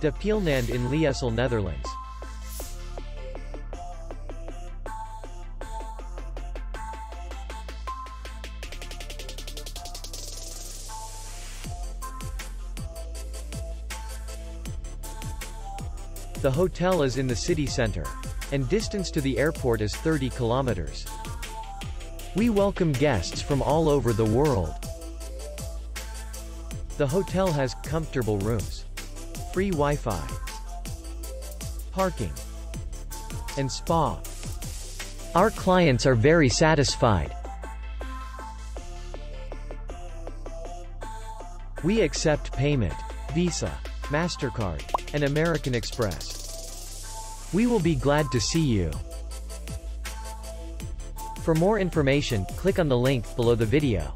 De Peelrand in Liessel, Netherlands. The hotel is in the city center, and distance to the airport is 30 kilometers. We welcome guests from all over the world. The hotel has comfortable rooms, free Wi-Fi, parking, and spa. Our clients are very satisfied. We accept payment, Visa, MasterCard, and American Express. We will be glad to see you. For more information, click on the link below the video.